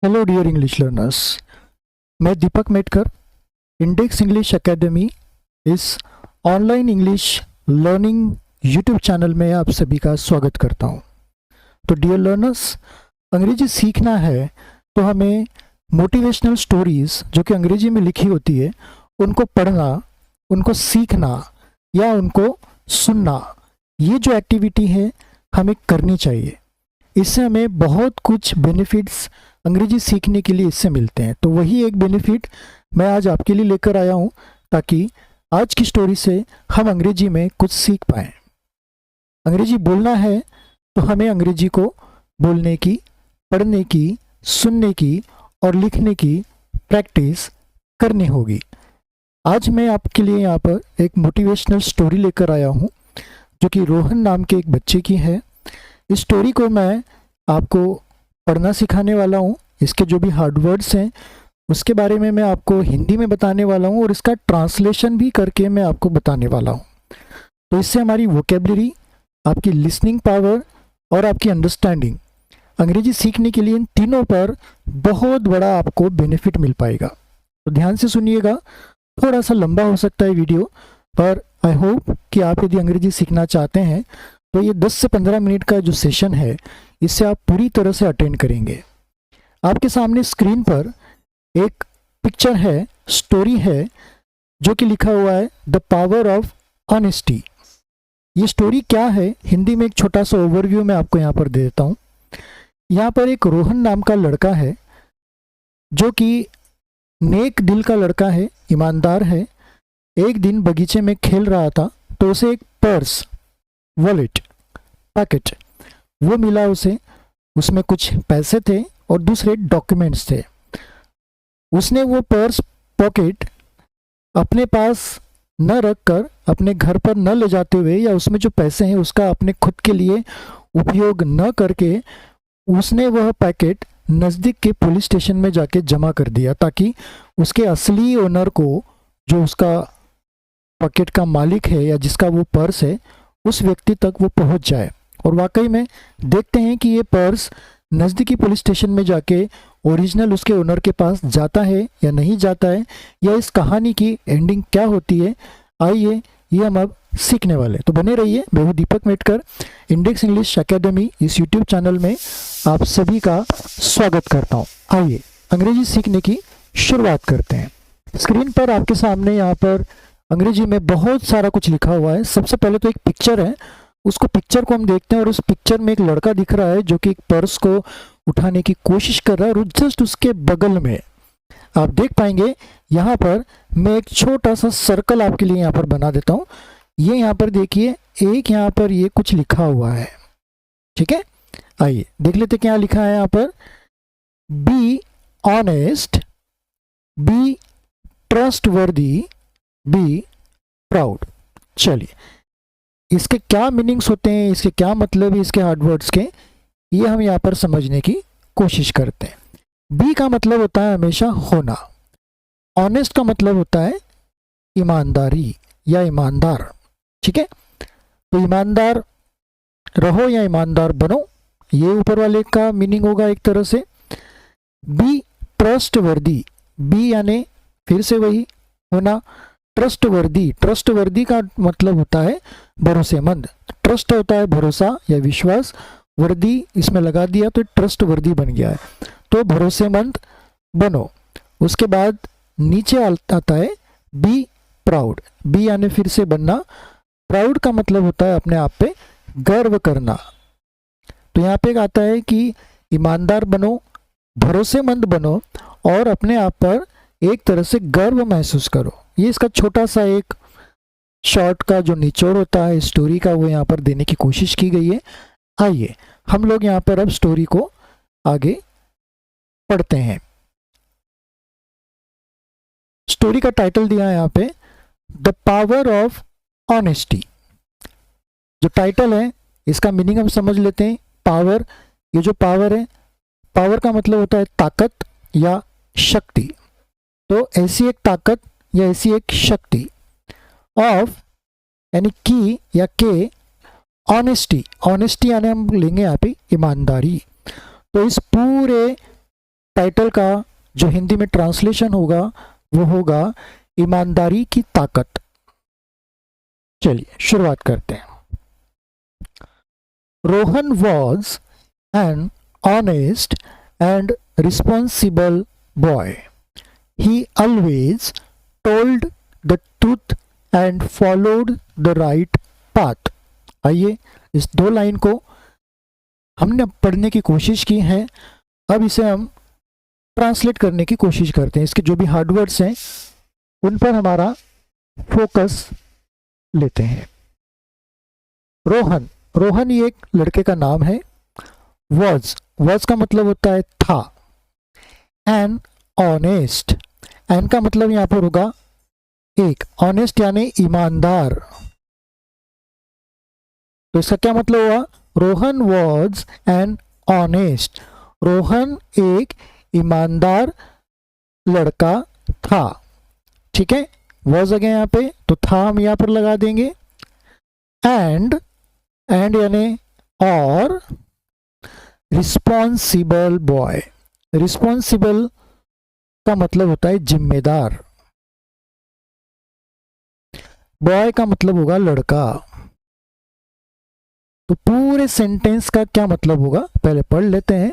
Hello dear English learners. मैं Deepak Metkar Index English academy इस online English learning YouTube channel में आप सभी का स्वागत करता हूं। तो डियर लर्नर्स, अंग्रेजी सीखना है तो हमें मोटिवेशनल स्टोरीज जो कि अंग्रेजी में लिखी होती है उनको पढ़ना, उनको सीखना या उनको सुनना, ये जो एक्टिविटी है हमें करनी चाहिए। इससे हमें बहुत कुछ बेनिफिट्स अंग्रेजी सीखने के लिए इससे मिलते हैं। तो वही एक बेनिफिट मैं आज आपके लिए लेकर आया हूँ ताकि आज की स्टोरी से हम अंग्रेजी में कुछ सीख पाएँ। अंग्रेजी बोलना है तो हमें अंग्रेजी को बोलने की, पढ़ने की, सुनने की और लिखने की प्रैक्टिस करनी होगी। आज मैं आपके लिए यहाँ पर एक मोटिवेशनल स्टोरी लेकर आया हूँ जो कि रोहन नाम के एक बच्चे की है। इस स्टोरी को मैं आपको पढ़ना सिखाने वाला हूँ। इसके जो भी हार्ड वर्ड्स हैं उसके बारे में मैं आपको हिंदी में बताने वाला हूँ और इसका ट्रांसलेशन भी करके मैं आपको बताने वाला हूँ। तो इससे हमारी वोकेबलरी, आपकी लिसनिंग पावर और आपकी अंडरस्टैंडिंग, अंग्रेजी सीखने के लिए इन तीनों पर बहुत बड़ा आपको बेनिफिट मिल पाएगा। तो ध्यान से सुनिएगा। थोड़ा सा लंबा हो सकता है वीडियो, पर आई होप कि आप यदि अंग्रेजी सीखना चाहते हैं तो ये 10 से 15 मिनट का जो सेशन है इससे आप पूरी तरह से अटेंड करेंगे। आपके सामने स्क्रीन पर एक पिक्चर है, स्टोरी है जो कि लिखा हुआ है द पावर ऑफ ऑनेस्टी। ये स्टोरी क्या है, हिंदी में एक छोटा सा ओवरव्यू मैं आपको यहाँ पर दे देता हूँ। यहाँ पर एक रोहन नाम का लड़का है जो कि नेक दिल का लड़का है, ईमानदार है। एक दिन बगीचे में खेल रहा था तो उसे एक पर्स, वॉलेट, पैकेट वो मिला उसे। उसमें कुछ पैसे थे और दूसरे डॉक्यूमेंट्स थे। उसने वो पर्स, पॉकेट अपने पास न रखकर, अपने घर पर न ले जाते हुए या उसमें जो पैसे हैं उसका अपने खुद के लिए उपयोग न करके उसने वह पैकेट नज़दीक के पुलिस स्टेशन में जाके जमा कर दिया ताकि उसके असली ओनर को, जो उसका पॉकेट का मालिक है या जिसका वो पर्स है, उस व्यक्ति तक वो पहुंच जाए। और वाकई में देखते हैं कि ये पर्स नज़दीकी पुलिस स्टेशन में जाके ओरिजिनल उसके ओनर के पास जाता है या नहीं जाता है, या इस कहानी की एंडिंग क्या होती है। आइए ये हम अब सीखने वाले। तो बने रहिए। मैं हूँ दीपक मेटकर, इंडेक्स इंग्लिश एकेडमी इस यूट्यूब चैनल में आप सभी का स्वागत करता हूँ। आइए अंग्रेजी सीखने की शुरुआत करते हैं। स्क्रीन पर आपके सामने यहाँ पर अंग्रेजी में बहुत सारा कुछ लिखा हुआ है। सबसे पहले तो एक पिक्चर है, उसको पिक्चर को हम देखते हैं और उस पिक्चर में एक लड़का दिख रहा है जो कि एक पर्स को उठाने की कोशिश कर रहा है और जस्ट उसके बगल में आप देख पाएंगे यहाँ पर मैं एक छोटा सा सर्कल आपके लिए यहाँ पर बना देता हूँ। ये यहाँ पर देखिए, एक यहाँ पर ये कुछ लिखा हुआ है, ठीक है। आइए देख लेते क्या लिखा है यहाँ पर। Be honest, be trustworthy, be proud. चलिए इसके क्या मीनिंग्स होते हैं, इसके क्या मतलब है, इसके हार्ड वर्ड्स के, ये हम यहाँ पर समझने की कोशिश करते हैं। बी का मतलब होता है हमेशा होना। ऑनेस्ट का मतलब होता है ईमानदारी या ईमानदार, ठीक है। तो ईमानदार रहो या ईमानदार बनो, ये ऊपर वाले का मीनिंग होगा एक तरह से। बी ट्रस्टवर्दी, बी यानी फिर से वही होना। ट्रस्टवर्दी, ट्रस्टवर्दी का मतलब होता है भरोसेमंद। ट्रस्ट होता है भरोसा या विश्वास, वर्दी इसमें लगा दिया तो ट्रस्टवर्दी बन गया है। तो भरोसेमंद बनो। उसके बाद नीचे आता है बी प्राउड। बी यानी फिर से बनना। प्राउड का मतलब होता है अपने आप पे गर्व करना। तो यहाँ पे आता है कि ईमानदार बनो, भरोसेमंद बनो और अपने आप पर एक तरह से गर्व महसूस करो। ये इसका छोटा सा एक शॉर्ट का जो निचोड़ होता है स्टोरी का, वो यहाँ पर देने की कोशिश की गई है। आइए हम लोग यहाँ पर अब स्टोरी को आगे पढ़ते हैं। स्टोरी का टाइटल दिया है यहाँ पे द पावर ऑफ ऑनेस्टी। जो टाइटल है इसका मीनिंग हम समझ लेते हैं। पावर, ये जो पावर है, पावर का मतलब होता है ताकत या शक्ति। तो ऐसी एक ताकत या ऐसी एक शक्ति, ऑफ यानी की या के, ऑनेस्टी, ऑनेस्टी यानी हम लेंगे यहाँ पे ईमानदारी। तो इस पूरे टाइटल का जो हिंदी में ट्रांसलेशन होगा वो होगा ईमानदारी की ताकत। चलिए शुरुआत करते हैं। Rohan was an honest and responsible boy. He always told the truth and followed the right path. आइए इस 2 लाइन को हमने पढ़ने की कोशिश की है, अब इसे हम ट्रांसलेट करने की कोशिश करते हैं। इसके जो भी हार्ड वर्ड्स हैं उन पर हमारा फोकस लेते हैं। रोहन, रोहन ये एक लड़के का नाम है। वॉज का मतलब होता है था। एन ऑनेस्ट, एन का मतलब यहां पर होगा एक, ऑनेस्ट यानी ईमानदार। तो इसका क्या मतलब हुआ? Rohan was an honest, Rohan एक ईमानदार लड़का था। ठीक है, वॉज आ गया यहाँ पे, तो था हम यहाँ पर लगा देंगे। एंड यानी और, रिस्पॉन्सिबल बॉय, रिस्पॉन्सिबल का मतलब होता है जिम्मेदार, बॉय का मतलब होगा लड़का। तो पूरे सेंटेंस का क्या मतलब होगा पहले पढ़ लेते हैं।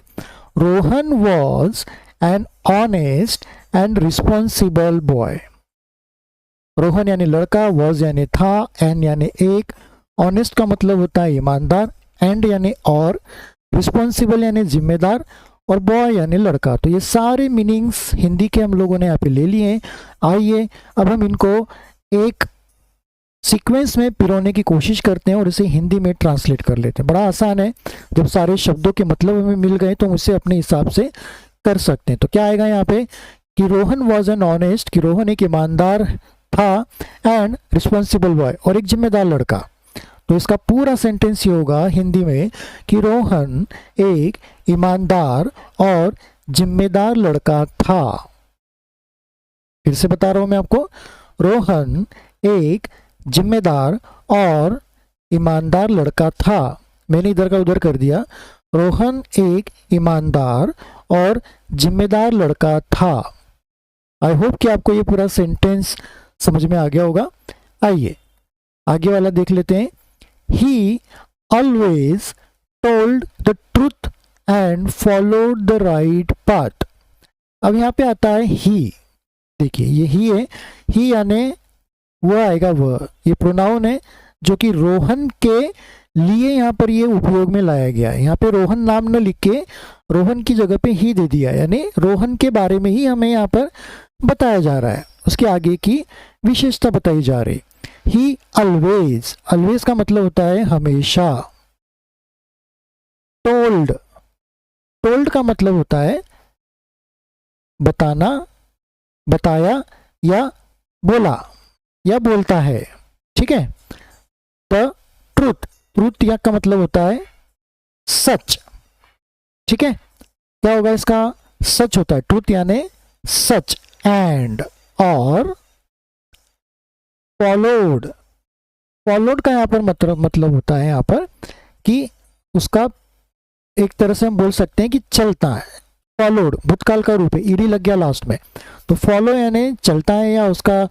Rohan was an honest and responsible boy. Rohan यानी लड़का, वॉज यानी था, एन यानी एक, ऑनेस्ट का मतलब होता है ईमानदार, एंड यानी और, रिस्पॉन्सिबल यानी जिम्मेदार, और बॉय यानी लड़का। तो ये सारे मीनिंग्स हिंदी के हम लोगों ने यहाँ पे ले लिए हैं। आइए अब हम इनको एक सीक्वेंस में पिरोने की कोशिश करते हैं और इसे हिंदी में ट्रांसलेट कर लेते हैं। बड़ा आसान है, जब सारे शब्दों के मतलब हमें मिल गए तो हम उसे अपने हिसाब से कर सकते हैं। तो क्या आएगा यहाँ पे कि रोहन वॉज एन ऑनेस्ट, कि रोहन एक ईमानदार था, एंड रिस्पॉन्सिबल बॉय, और एक जिम्मेदार लड़का। तो इसका पूरा सेंटेंस ये होगा हिंदी में कि रोहन एक ईमानदार और जिम्मेदार लड़का था। फिर से बता रहा हूं मैं आपको, रोहन एक जिम्मेदार और ईमानदार लड़का था। मैंने इधर का उधर कर दिया। रोहन एक ईमानदार और जिम्मेदार लड़का था। आई होप कि आपको ये पूरा सेंटेंस समझ में आ गया होगा। आइए आगे वाला देख लेते हैं। ही always told the truth and followed the right path. अब यहाँ पे आता है ही। देखिए ये ही है, ही यानी वह आएगा वह, ये प्रोनाउन है जो कि रोहन के लिए यहाँ पर ये उपयोग में लाया गया है। यहाँ पे रोहन नाम न लिख के रोहन की जगह पे ही दे दिया, यानी रोहन के बारे में ही हमें यहाँ पर बताया जा रहा है, उसके आगे की विशेषता बताई जा रही। ही ऑलवेज, ऑलवेज का मतलब होता है हमेशा। टोल्ड, टोल्ड का मतलब होता है बताना, बताया या बोला या बोलता है। ठीक है, द ट्रूथ, ट्रूथ या का मतलब होता है सच। ठीक है, क्या होगा इसका? सच होता है, ट्रूथ यानी सच। एंड और फॉलोड, फॉलोड का यहाँ पर मतलब होता है यहाँ पर कि उसका एक तरह से हम बोल सकते हैं कि चलता है। फॉलोड भूतकाल का रूप है, ईडी लग गया लास्ट में, तो फॉलो यानी चलता है, या उसका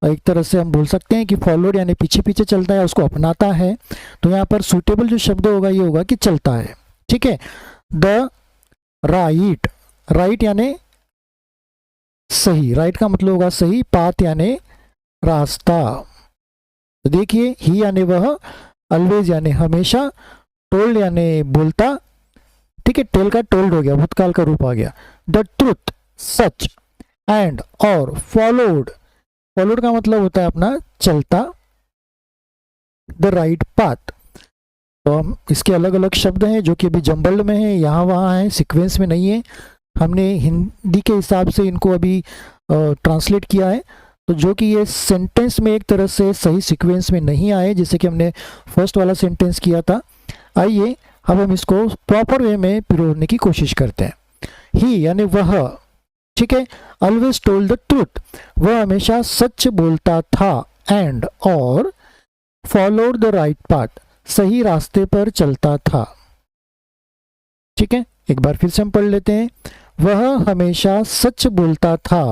एक तरह से हम बोल सकते हैं कि फॉलोड यानी पीछे पीछे चलता है, उसको अपनाता है। तो यहाँ पर सूटेबल जो शब्द होगा ये होगा कि चलता है। ठीक है, द राइट, राइट यानी सही, राइट का मतलब होगा सही, पाथ यानी रास्ता। तो देखिए ही यानी वह, ऑलवेज यानी हमेशा, टोल्ड यानी बोलता। ठीक है, टेल का टोल्ड हो गया, भूतकाल का रूप आ गया। द ट्रूथ सच, एंड और फॉलोड, फॉलोड का मतलब होता है अपना चलता, द राइट पाथ। तो हम इसके अलग अलग शब्द हैं जो कि अभी जंबल्ड में है, यहाँ वहाँ है, सीक्वेंस में नहीं है। हमने हिंदी के हिसाब से इनको अभी ट्रांसलेट किया है, तो जो कि ये सेंटेंस में एक तरह से सही सीक्वेंस में नहीं आए, जैसे कि हमने फर्स्ट वाला सेंटेंस किया था। आइए अब हम इसको प्रॉपर वे में पिरोने की कोशिश करते हैं। ही यानी वह, ठीक है, ऑलवेज टोल्ड द ट्रूथ, वह हमेशा सच बोलता था, एंड और फॉलोड द राइट पाथ, सही रास्ते पर चलता था। ठीक है, एक बार फिर से हम पढ़ लेते हैं। वह हमेशा सच बोलता था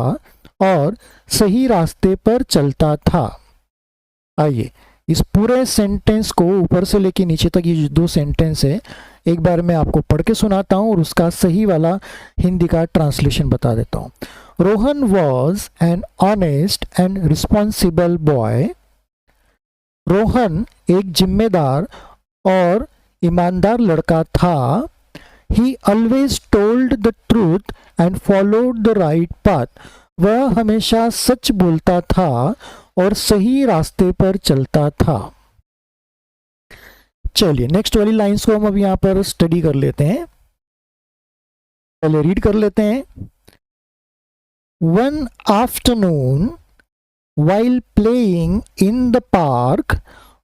और सही रास्ते पर चलता था। आइए इस पूरे सेंटेंस को ऊपर से लेके नीचे तक, ये जो 2 सेंटेंस है, एक बार मैं आपको पढ़ के सुनाता हूँ और उसका सही वाला हिंदी का ट्रांसलेशन बता देता हूँ। Rohan was an honest and responsible boy. Rohan एक जिम्मेदार और ईमानदार लड़का था। ही always told the truth and followed the right path. वह हमेशा सच बोलता था और सही रास्ते पर चलता था। चलिए नेक्स्ट वाली लाइंस को हम अब यहां पर स्टडी कर लेते हैं। पहले रीड कर लेते हैं। One afternoon while playing in the park,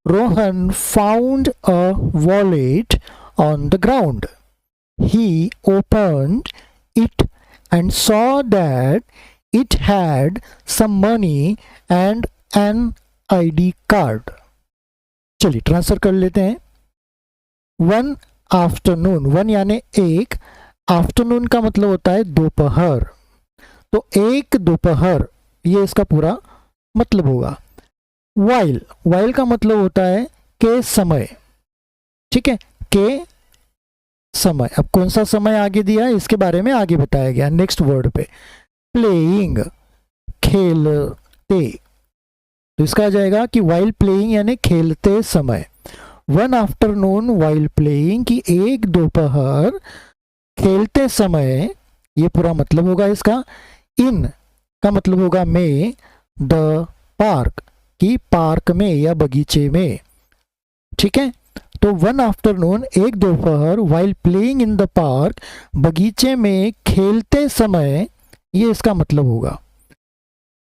Rohan found a wallet on the ground. He opened it and saw that it had some money and an ID card. चलिए ट्रांसफर कर लेते हैं। वन आफ्टरनून, वन यानी एक, afternoon का मतलब होता है दोपहर, तो एक दोपहर, ये इसका पूरा मतलब होगा। वाइल, वाइल का मतलब होता है के समय, ठीक है, के समय। अब कौन सा समय आगे दिया है इसके बारे में आगे बताया गया नेक्स्ट वर्ड पे। प्लेइंग, खेलते, तो इसका आ जाएगा कि वाइल प्लेइंग यानी खेलते समय। वन आफ्टरनून वाइल प्लेइंग, की एक दोपहर खेलते समय, ये पूरा मतलब होगा इसका। इन का मतलब होगा में, द पार्क, की पार्क में या बगीचे में, ठीक है। तो वन आफ्टरनून एक दोपहर, while playing in the park, बगीचे में खेलते समय, ये इसका मतलब होगा।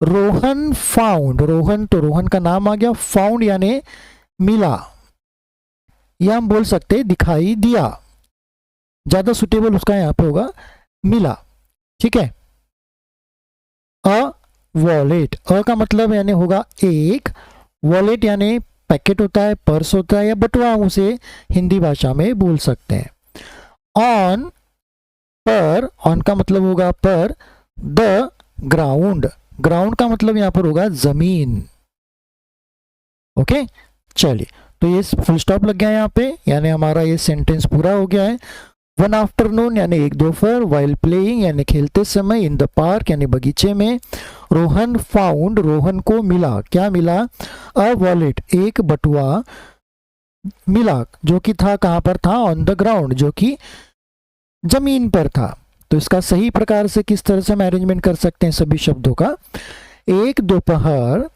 रोहन फाउंड, रोहन तो रोहन का नाम आ गया, फाउंड यानी मिला, या हम बोल सकते हैं दिखाई दिया, ज्यादा सुटेबल उसका यहां पे होगा मिला, ठीक है। अ वॉलेट, अ का मतलब यानी होगा एक, वॉलेट यानी पैकेट होता है, पर्स होता है, या बटुआ हम उसे हिंदी भाषा में बोल सकते हैं। ऑन, पर, ऑन का मतलब होगा पर। द ग्राउंड, ग्राउंड का मतलब यहां पर होगा जमीन। ओके, चलिए तो ये फुल स्टॉप लग गया यहाँ पे, यानी हमारा ये सेंटेंस पूरा हो गया है। वन आफ्टरनून यानी एक दोपहर, वाइल प्लेइंग यानी खेलते समय, इन द पार्क यानी बगीचे में, रोहन फाउंड, रोहन को मिला, क्या मिला, अ वॉलेट, एक बटुआ मिला, जो कि था कहाँ पर था, ऑन द ग्राउंड, जो कि जमीन पर था। तो इसका सही प्रकार से किस तरह से हम अरेंजमेंट कर सकते हैं सभी शब्दों का। एक दोपहर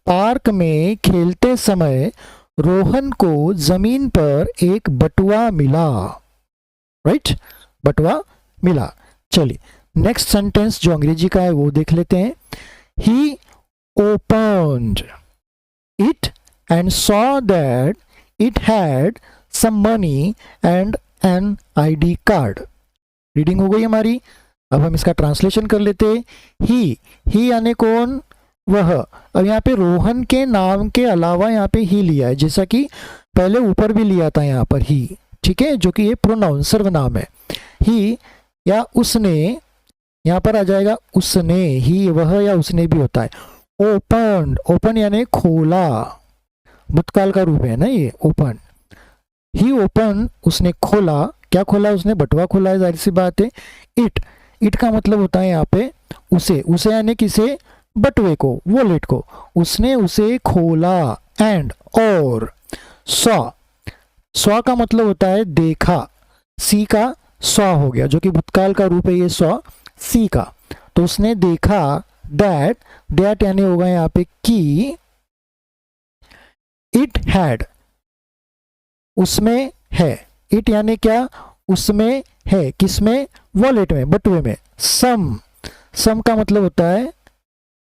पार्क में खेलते समय रोहन को जमीन पर एक बटुआ मिला, राइट, बटुआ मिला। चलिए नेक्स्ट सेंटेंस जो अंग्रेजी का है वो देख लेते हैं। He opened it and saw that it had some money and an ID card. Reading हो गई हमारी, अब हम इसका ट्रांसलेशन कर लेते हैं। ही यानी कौन, वह। अब यहाँ पे रोहन के नाम के अलावा यहाँ पे ही लिया है, जैसा कि पहले ऊपर भी लिया था यहाँ पर ही, ठीक है, जो कि ये प्रोनाउन सर्वनाम है। ही या उसने, यहाँ पर आ जाएगा उसने, ही वह या उसने भी होता है। ओपन, ओपन यानी खोला, भूतकाल का रूप है ना ये ओपन। ही ओपन, उसने खोला, क्या खोला उसने, बटुआ खोला है, जाहिर सी बात है। इट, इट का मतलब होता है यहाँ पे उसे, उसे यानी किसे, बटुए को, वॉलेट को, उसने उसे खोला। एंड, और, सॉ, सॉ का मतलब होता है देखा, सी का सॉ हो गया, जो कि भूतकाल का रूप है ये सॉ, सी का, तो उसने देखा। दैट, दैट यानी होगा यहाँ पे कि, इट हैड, उसमें है, इट यानी क्या, उसमें है, किसमें, वॉलेट में, बटुए में। सम, सम का मतलब होता है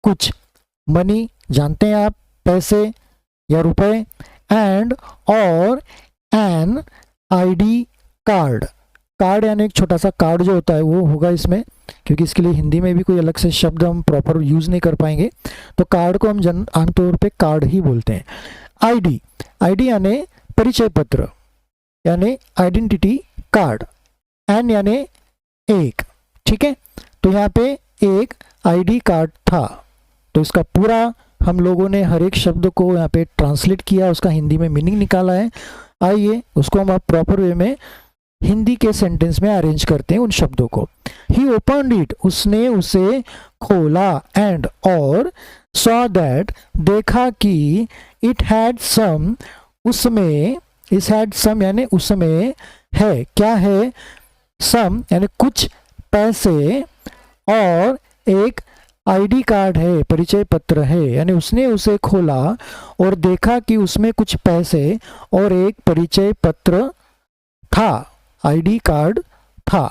कुछ, मनी जानते हैं आप, पैसे या रुपए। एंड, और, एन ID कार्ड, कार्ड यानी एक छोटा सा कार्ड जो होता है वो होगा इसमें, क्योंकि इसके लिए हिंदी में भी कोई अलग से शब्द हम प्रॉपर यूज नहीं कर पाएंगे, तो कार्ड को हम आमतौर पे कार्ड ही बोलते हैं। ID, ID यानी परिचय पत्र, यानी आइडेंटिटी कार्ड। एन यानी एक, ठीक है, तो यहाँ पे एक आईडी कार्ड था। तो इसका पूरा हम लोगों ने हर एक शब्द को यहाँ पे ट्रांसलेट किया, उसका हिंदी में मीनिंग निकाला है। आइए उसको हम अब प्रॉपर वे में हिंदी के सेंटेंस में अरेंज करते हैं उन शब्दों को। ही ओपनड इट, उसने उसे खोला, एंड और सॉ दैट, देखा कि, इट हैड सम, उसमें, इस हैड सम यानी उसमें है, क्या है, सम यानी कुछ पैसे, और एक आईडी कार्ड है, परिचय पत्र है। यानी उसने उसे खोला और देखा कि उसमें कुछ पैसे और एक परिचय पत्र था, आईडी कार्ड था।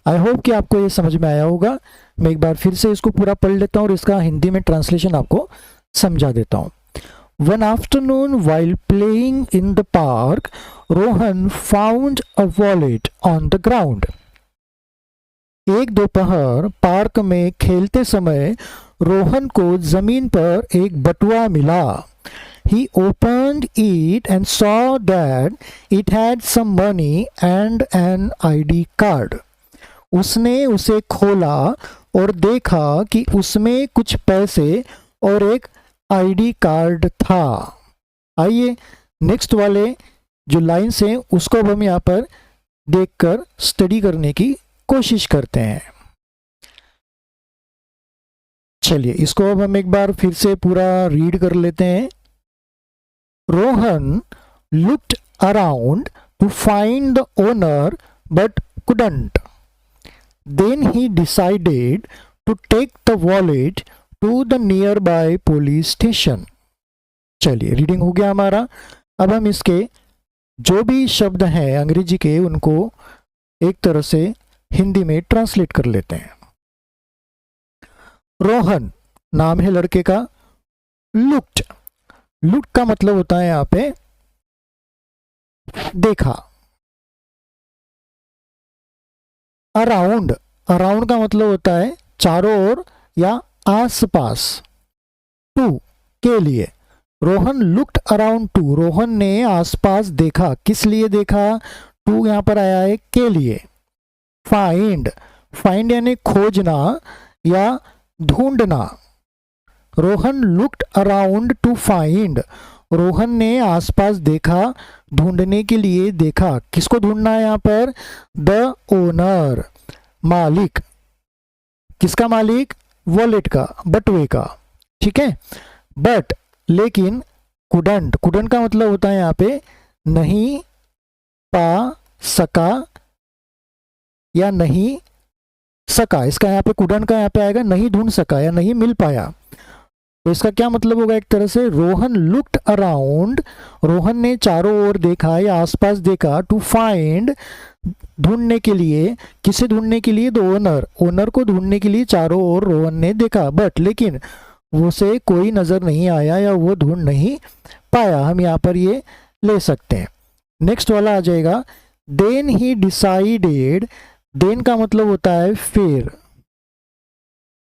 आई होप कि आपको ये समझ में आया होगा। मैं एक बार फिर से इसको पूरा पढ़ लेता हूँ और इसका हिंदी में ट्रांसलेशन आपको समझा देता हूँ। One afternoon, while playing in the park, Rohan found a wallet on the ground. एक दोपहर पार्क में खेलते समय रोहन को जमीन पर एक बटुआ मिला। He opened it and saw that it had some money and an ID card. उसने उसे खोला और देखा कि उसमें कुछ पैसे और एक आईडी कार्ड था। आइए नेक्स्ट वाले जो लाइन्स हैं उसको अब हम यहाँ पर देखकर स्टडी करने की कोशिश करते हैं। चलिए इसको अब हम एक बार फिर से पूरा रीड कर लेते हैं। Rohan looked around two find the owner but couldn't. Then he decided to take the wallet to the nearby police station. चलिए रीडिंग हो गया हमारा। अब हम इसके जो भी शब्द हैं अंग्रेजी के उनको एक तरह से हिंदी में ट्रांसलेट कर लेते हैं। रोहन नाम है लड़के का। लुक्ड, लुक्ड का मतलब होता है यहाँ पे देखा। अराउंड, अराउंड का मतलब होता है चारों ओर या आसपास। टू के लिए, Rohan looked around two, Rohan ने आसपास देखा। किस लिए देखा? टू यहां पर आया है के लिए। फाइंड, फाइंड यानी खोजना या ढूंढना। Rohan looked around two find, Rohan ने आसपास देखा, ढूंढने के लिए देखा। किसको ढूंढना है यहाँ पर? द ओनर, मालिक। किसका मालिक? वॉलेट का, बटुए का। ठीक है। बट लेकिन कुडंट, कुडंट का मतलब होता है यहाँ पे नहीं पा सका या नहीं सका। इसका यहाँ पे कुडंट का यहाँ पे आएगा नहीं ढूंढ सका या नहीं मिल पाया। तो इसका क्या मतलब होगा एक तरह से? रोहन लुक्ड अराउंड, रोहन ने चारों ओर देखा या आसपास देखा। टू फाइंड, ढूंढने के लिए। किसे ढूंढने के लिए? द ओनर, ओनर को ढूंढने के लिए चारों ओर रोहन ने देखा। बट लेकिन उसे कोई नजर नहीं आया या वो ढूंढ नहीं पाया। हम यहाँ पर ये ले सकते हैं। नेक्स्ट वाला आ जाएगा देन ही डिसाइडेड। देन का मतलब होता है फिर।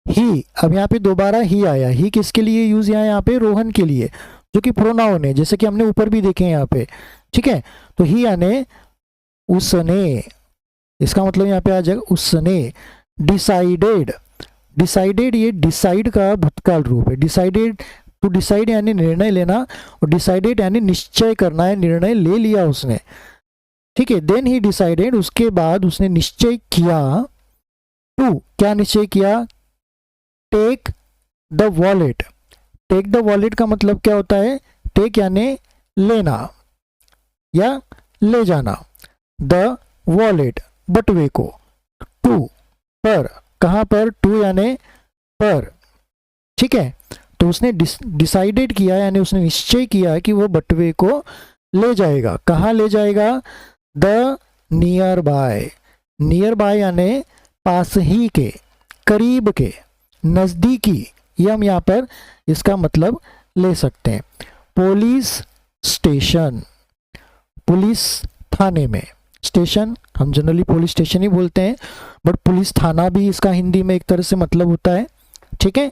ही, अब यहाँ पे दोबारा ही आया। ही किसके लिए यूज यहाँ पे? रोहन के लिए, जो कि प्रोनाउन है, जैसे कि हमने ऊपर भी देखे यहाँ पे। ठीक है। तो ही यानी उसने, इसका मतलब यहाँ पे आ जाएगा उसने। डिसाइडेड, डिसाइडेड ये डिसाइड का भूतकाल रूप है। डिसाइडेड, टू डिसाइड यानी निर्णय लेना, और डिसाइडेड यानी निश्चय करना है, निर्णय ले लिया उसने। ठीक है। देन ही डिसाइडेड, उसके बाद उसने निश्चय किया। टू, क्या निश्चय किया? Take the wallet. Take the wallet का मतलब क्या होता है? टेक यानी लेना या ले जाना। द वॉलेट, बटुए को। टू, पर, कहाँ पर? टू यानी पर। ठीक है। तो उसने डिसाइडेड किया यानी उसने निश्चय किया कि वो बटुए को ले जाएगा। कहाँ ले जाएगा? The near by. Near by यानी पास ही के, करीब के, नजदीकी। ये हम यहाँ पर इसका मतलब ले सकते हैं। पुलिस स्टेशन, पुलिस थाने में। स्टेशन हम जनरली पुलिस स्टेशन ही बोलते हैं, बट पुलिस थाना भी इसका हिंदी में एक तरह से मतलब होता है। ठीक है।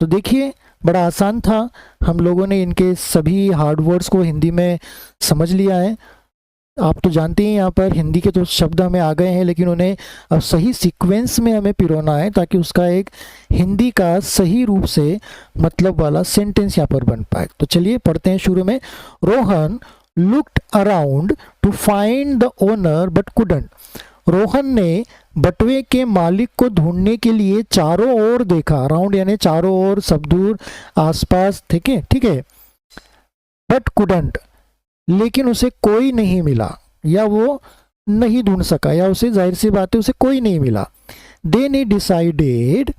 तो देखिए बड़ा आसान था, हम लोगों ने इनके सभी हार्ड वर्ड्स को हिंदी में समझ लिया है। आप तो जानते हैं यहाँ पर हिंदी के तो शब्द हमें आ गए हैं, लेकिन उन्हें अब सही सीक्वेंस में हमें पिरोना है ताकि उसका एक हिंदी का सही रूप से मतलब वाला सेंटेंस यहाँ पर बन पाए। तो चलिए पढ़ते हैं शुरू में। Rohan looked around two find the owner but couldn't. Rohan ने बटुए के मालिक को ढूंढने के लिए चारों ओर देखा। अराउंड यानी चारों ओर, सब दूर, आसपास, ठीक है, ठीक है। बट कुडंट, लेकिन उसे कोई नहीं मिला, या वो नहीं ढूंढ सका, या उसे, जाहिर सी बात है, उसे कोई नहीं मिला। देन ही डिसाइडेड,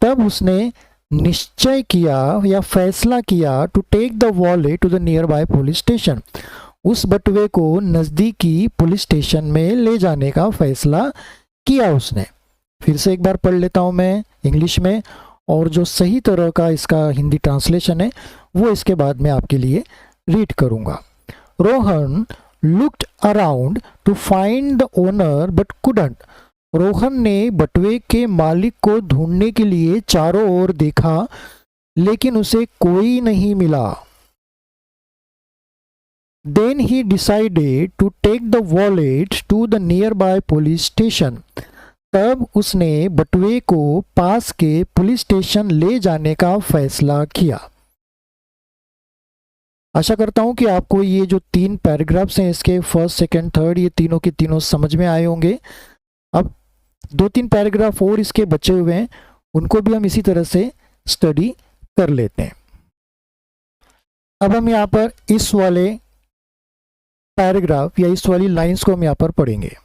तब उसने निश्चय किया या फैसला किया, to take the wallet to the nearby police station, उस बटुए को नज़दीकी पुलिस स्टेशन में ले जाने का फैसला किया उसने। फिर से एक बार पढ़ लेता हूँ मैं इंग्लिश में, और जो सही तरह का इसका हिंदी ट्रांसलेशन है वो इसके बाद मैं आपके लिए रीड करूँगा। Rohan looked around two find the owner but couldn't. Rohan ने बटुए के मालिक को ढूंढने के लिए चारों ओर देखा, लेकिन उसे कोई नहीं मिला। Then he decided to take the wallet to the nearby police station. तब उसने बटुए को पास के पुलिस स्टेशन ले जाने का फैसला किया। आशा करता हूं कि आपको ये जो 3 पैराग्राफ्स हैं इसके फर्स्ट, सेकंड, थर्ड, ये तीनों के तीनों समझ में आए होंगे। अब 2-3 पैराग्राफ और इसके बचे हुए हैं, उनको भी हम इसी तरह से स्टडी कर लेते हैं। अब हम यहाँ पर इस वाले पैराग्राफ या इस वाली लाइंस को हम यहाँ पर पढ़ेंगे।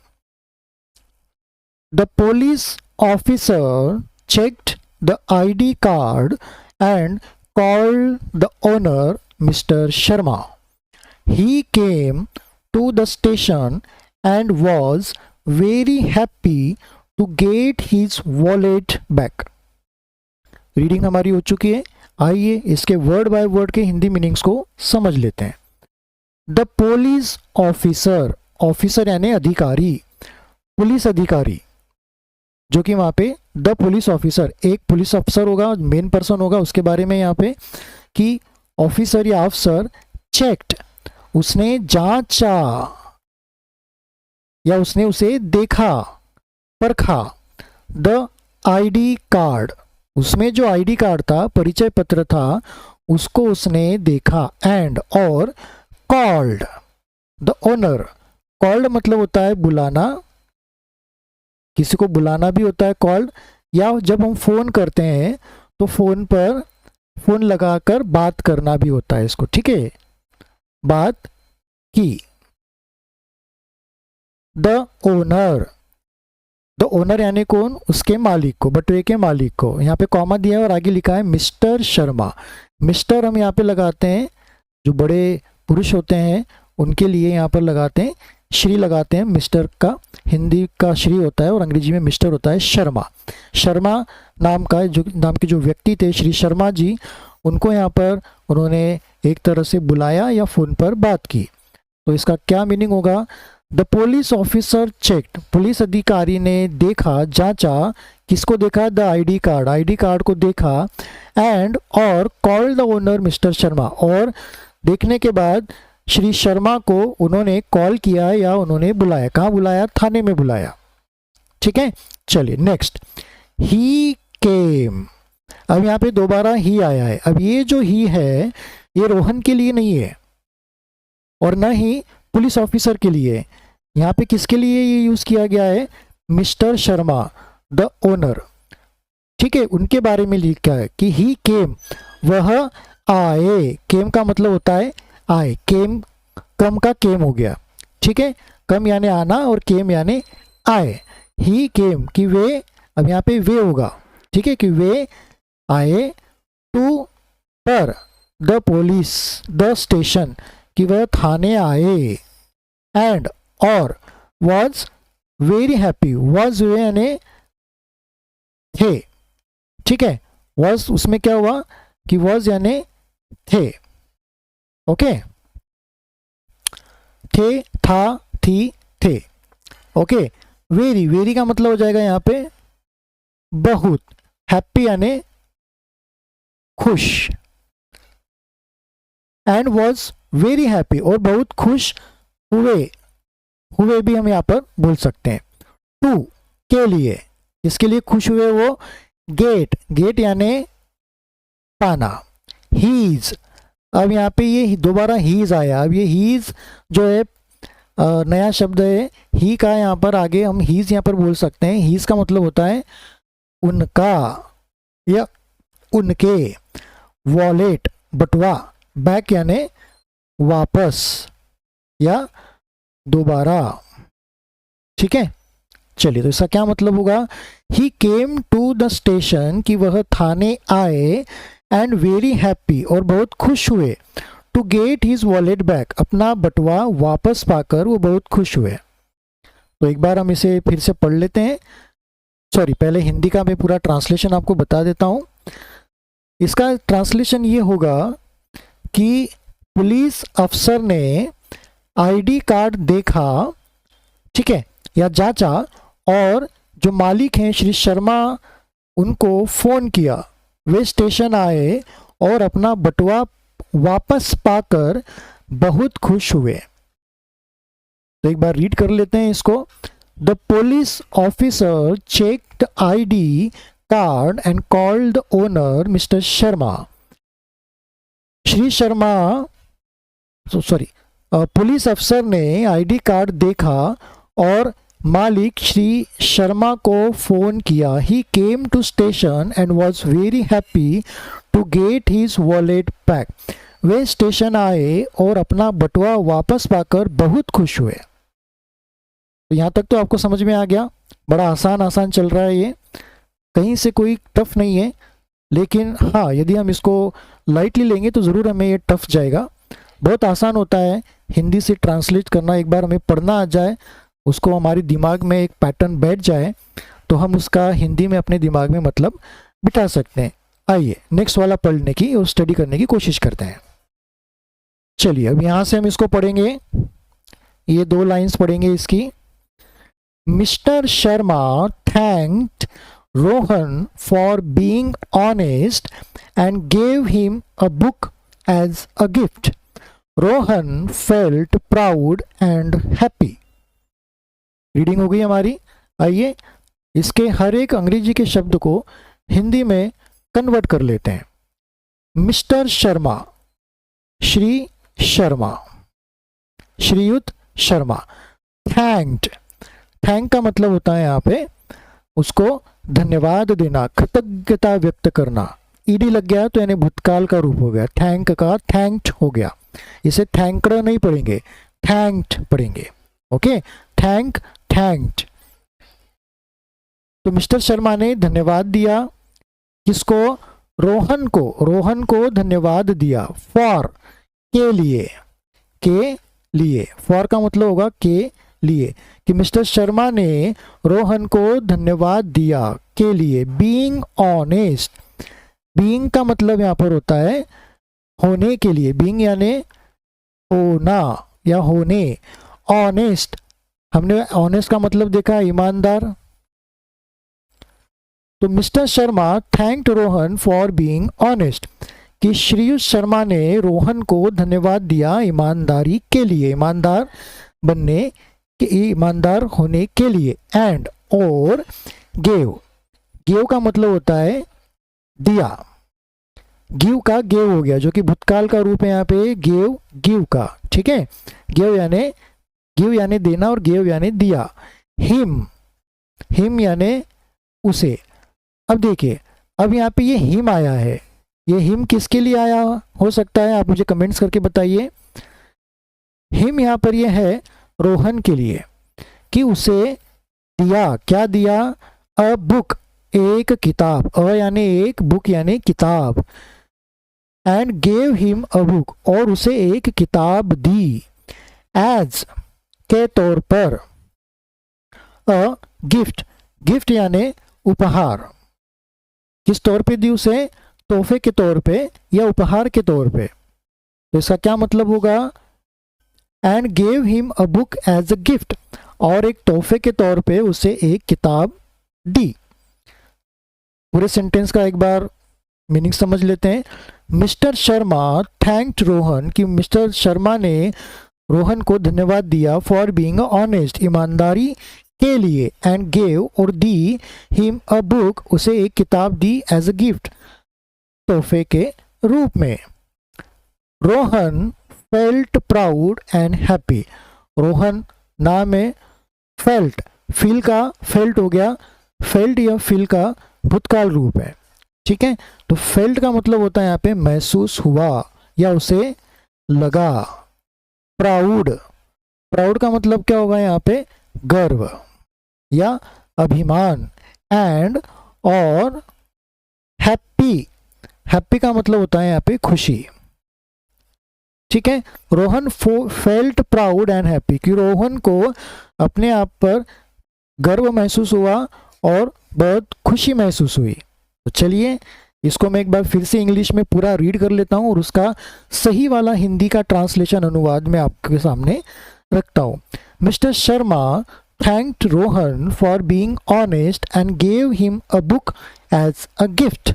द पुलिस ऑफिसर चेक्ड द ID card and called the owner mister Sharma. He came to the station and was very happy to get his wallet back. Reading हमारी हो चुकी है। आइए इसके वर्ड बाय वर्ड के हिंदी मीनिंग्स को समझ लेते हैं। द पुलिस ऑफिसर, ऑफिसर यानी अधिकारी, पुलिस अधिकारी, जो कि वहां पे द पुलिस ऑफिसर, एक पुलिस अफसर होगा, मेन पर्सन होगा, उसके बारे में यहाँ पे कि ऑफिसर या अफसर चेक्ड, उसने जांचा या उसने उसे देखा, परखा। द ID कार्ड, उसमें जो ID कार्ड था, परिचय पत्र था, उसको उसने देखा। एंड, और कॉल्ड द ओनर, कॉल्ड मतलब होता है बुलाना, किसी को बुलाना भी होता है कॉल्ड, या जब हम फोन करते हैं तो फोन पर फोन लगाकर बात करना भी होता है इसको, ठीक है, बात की। द ओनर, द ओनर यानी कौन, उसके मालिक को, बटुए के मालिक को। यहाँ पे कॉमा दिया है और आगे लिखा है मिस्टर शर्मा। मिस्टर हम यहाँ पे लगाते हैं, जो बड़े पुरुष होते हैं उनके लिए यहाँ पर लगाते हैं, श्री लगाते हैं। मिस्टर का हिंदी का श्री होता है और अंग्रेजी में मिस्टर होता है शर्मा। शर्मा नाम का जो नाम के जो व्यक्ति थे, श्री शर्मा जी, उनको यहाँ पर उन्होंने एक तरह से बुलाया या फ़ोन पर बात की। तो इसका क्या मीनिंग होगा? The police officer checked, police अधिकारी ने देखा, जांचा, किसको देखा? The ID card, ID card को देखा। एंड, और called the owner mister Sharma, और देखने के बाद श्री शर्मा को उन्होंने कॉल किया या उन्होंने बुलाया। कहाँ बुलाया? थाने में बुलाया। ठीक है, चलिए नेक्स्ट। ही केम, अब यहाँ पे दोबारा ही आया है। अब ये जो ही है ये रोहन के लिए नहीं है और न ही पुलिस ऑफिसर के लिए। यहाँ पे किसके लिए ये यूज किया गया है? मिस्टर शर्मा द ओनर, ठीक है, उनके बारे में लिखा है कि ही केम, वह आए। केम का मतलब होता है आए, केम कम का केम हो गया, ठीक है, कम यानी आना और केम यानी आए। ही केम कि वे, अब यहाँ पे वे होगा, ठीक है, कि वे आए। टू, पर, द पुलिस, द स्टेशन, कि वह थाने आए। एंड, और, वॉज वेरी हैप्पी, वॉज यानी थे, ठीक है, वॉज उसमें क्या हुआ कि वॉज यानी थे, ओके, थे, था, थी, थे, ओके। वेरी, वेरी का मतलब हो जाएगा यहाँ पे बहुत, हैप्पी यानी खुश। एंड वॉज वेरी हैप्पी, और बहुत खुश हुए, हुए भी हम यहाँ पर बोल सकते हैं। टू के लिए, इसके लिए खुश हुए वो गेट, गेट यानी पाना। हीज, अब यहाँ पे ये दोबारा हीज आया। अब ये हीज जो है नया शब्द है, ही का यहाँ पर आगे हम हीज यहाँ पर बोल सकते हैं। हीज का मतलब होता है उनका या उनके। वॉलेट बटुआ, बैक यानी वापस या दोबारा, ठीक है। चलिए, तो इसका क्या मतलब होगा? ही केम टू द स्टेशन, कि वह थाने आए, एंड वेरी हैप्पी, और बहुत खुश हुए, to get his wallet back, अपना बटुआ वापस पाकर वो बहुत खुश हुए। तो एक बार हम इसे फिर से पढ़ लेते हैं। सॉरी, पहले हिंदी का मैं पूरा ट्रांसलेशन आपको बता देता हूँ। इसका ट्रांसलेशन ये होगा कि पुलिस अफसर ने आईडी कार्ड देखा, ठीक है, या जांचा, और जो मालिक हैं श्री शर्मा, उनको फ़ोन किया। वे स्टेशन आए और अपना बटुआ वापस पाकर बहुत खुश हुए। तो एक बार रीड कर लेते हैं इसको। The police officer checked ID card and called the owner mister Sharma. Shri Sharma, sorry, police अफसर ने आईडी कार्ड देखा और मालिक श्री शर्मा को फ़ोन किया। He came to station and was very happy to get his wallet back. वे स्टेशन आए और अपना बटुआ वापस पाकर बहुत खुश हुए। तो यहाँ तक तो आपको समझ में आ गया। बड़ा आसान चल रहा है, ये कहीं से कोई टफ नहीं है। लेकिन हाँ, यदि हम इसको लाइटली लेंगे तो ज़रूर हमें ये टफ जाएगा। बहुत आसान होता है हिंदी से ट्रांसलेट करना। एक बार हमें पढ़ना आ जाए, उसको हमारे दिमाग में एक पैटर्न बैठ जाए, तो हम उसका हिंदी में अपने दिमाग में मतलब बिठा सकते हैं। आइए नेक्स्ट वाला पढ़ने की और स्टडी करने की कोशिश करते हैं। चलिए, अब यहाँ से हम इसको पढ़ेंगे। ये 2 लाइंस पढ़ेंगे इसकी। Mister Sharma thanked Rohan for being honest and gave him a book as a gift. Rohan felt proud and happy. Reading हो गई हमारी। आइए इसके हर एक अंग्रेजी के शब्द को हिंदी में कन्वर्ट कर लेते हैं। मिस्टर शर्मा, श्री शर्मा, श्रीयुत शर्मा। थैंक्ड, थैंक का मतलब होता है यहाँ पे उसको धन्यवाद देना, कृतज्ञता व्यक्त करना। ईडी लग गया तो यानी भूतकाल का रूप हो गया। थैंक का थैंक्ड हो गया। इसे थैंक्ड नहीं पढ़ेंगे, थैंक्ड पढ़ेंगे। Okay, thank, thanked. तो मिस्टर शर्मा ने धन्यवाद दिया किसको? रोहन को। रोहन को धन्यवाद दिया। फॉर, के लिए, के लिए। फॉर का मतलब होगा के लिए, कि मिस्टर शर्मा ने रोहन को धन्यवाद दिया के लिए। बीइंग ऑनेस्ट, बीइंग का मतलब यहाँ पर होता है होने के लिए। बीइंग यानी होना या होने। ऑनेस्ट, हमने ऑनेस्ट का मतलब देखा ईमानदार। तो mister Sharma thanked Rohan for being honest, कि श्रीयुत शर्मा ने रोहन को धन्यवाद दिया ईमानदारी के लिए, ईमानदार बनने के, ईमानदार होने के लिए। एंड, और गेव, गेव का मतलब होता है दिया। गिव का गेव हो गया, जो कि भूतकाल का रूप है यहाँ पे गेव, गिव का, ठीक है। गिव यानी देना और गेव यानी दिया। हिम, हिम यानी उसे। अब देखिए, अब यहाँ पे ये हिम आया है। ये हिम किसके लिए आया हो सकता है, आप मुझे कमेंट्स करके बताइए। हिम यहाँ पर ये है रोहन के लिए, कि उसे दिया, क्या दिया? अ बुक, एक किताब। अ यानी एक, बुक यानी किताब। And gave him a book, और उसे एक किताब दी। एज, के तौर पर। अ गिफ्ट, गिफ्ट यानी उपहार। किस तौर पे दी उसे? तोहफे के तौर पे या उपहार के तौर पे। तो इसका क्या मतलब होगा? And gave him a book as a gift, और एक तोहफे के तौर पे उसे एक किताब दी। पूरे सेंटेंस का एक बार मीनिंग समझ लेते हैं। मिस्टर शर्मा थैंक्ड रोहन, कि मिस्टर शर्मा ने रोहन को धन्यवाद दिया फॉर बीइंग ऑनेस्ट, ईमानदारी के लिए, एंड गेव और दी हिम अ बुक, उसे एक किताब दी एज अ गिफ्ट, तोहफे के रूप में। Rohan felt proud and happy, Rohan नाम है फेल्ट, फील का फेल्ट हो गया, फेल्ट या फील का भूतकाल रूप है, ठीक है। तो फेल्ट का मतलब होता है यहाँ पे महसूस हुआ या उसे लगा। प्राउड, प्राउड का मतलब क्या होगा यहाँ पे गर्व या अभिमान। एंड और हैप्पी, हैप्पी का मतलब होता है यहाँ पे खुशी, ठीक है। Rohan felt proud and happy, कि रोहन को अपने आप पर गर्व महसूस हुआ और बहुत खुशी महसूस हुई। तो चलिए इसको मैं एक बार फिर से इंग्लिश में पूरा रीड कर लेता हूँ और उसका सही वाला हिंदी का ट्रांसलेशन अनुवाद मैं आपके सामने रखता हूँ। Mister Sharma thanked Rohan for being honest and gave him a book as a gift.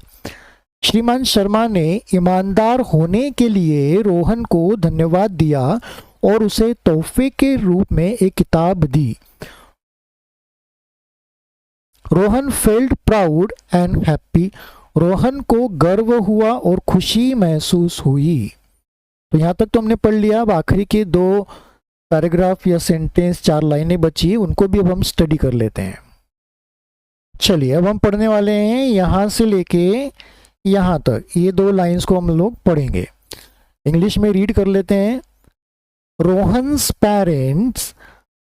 श्रीमान शर्मा ने ईमानदार होने के लिए रोहन को धन्यवाद दिया और उसे तोहफे के रूप में एक किताब दी। Rohan felt proud and happy, Rohan को गर्व हुआ और खुशी महसूस हुई। तो यहाँ तक तो हमने पढ़ लिया। अब आखिरी के 2 पैराग्राफ या सेंटेंस, 4 लाइनें बची, उनको भी अब हम स्टडी कर लेते हैं। चलिए अब हम पढ़ने वाले हैं यहाँ से लेके यहाँ तक, ये 2 लाइंस को हम लोग पढ़ेंगे। इंग्लिश में रीड कर लेते हैं। Rohan's parents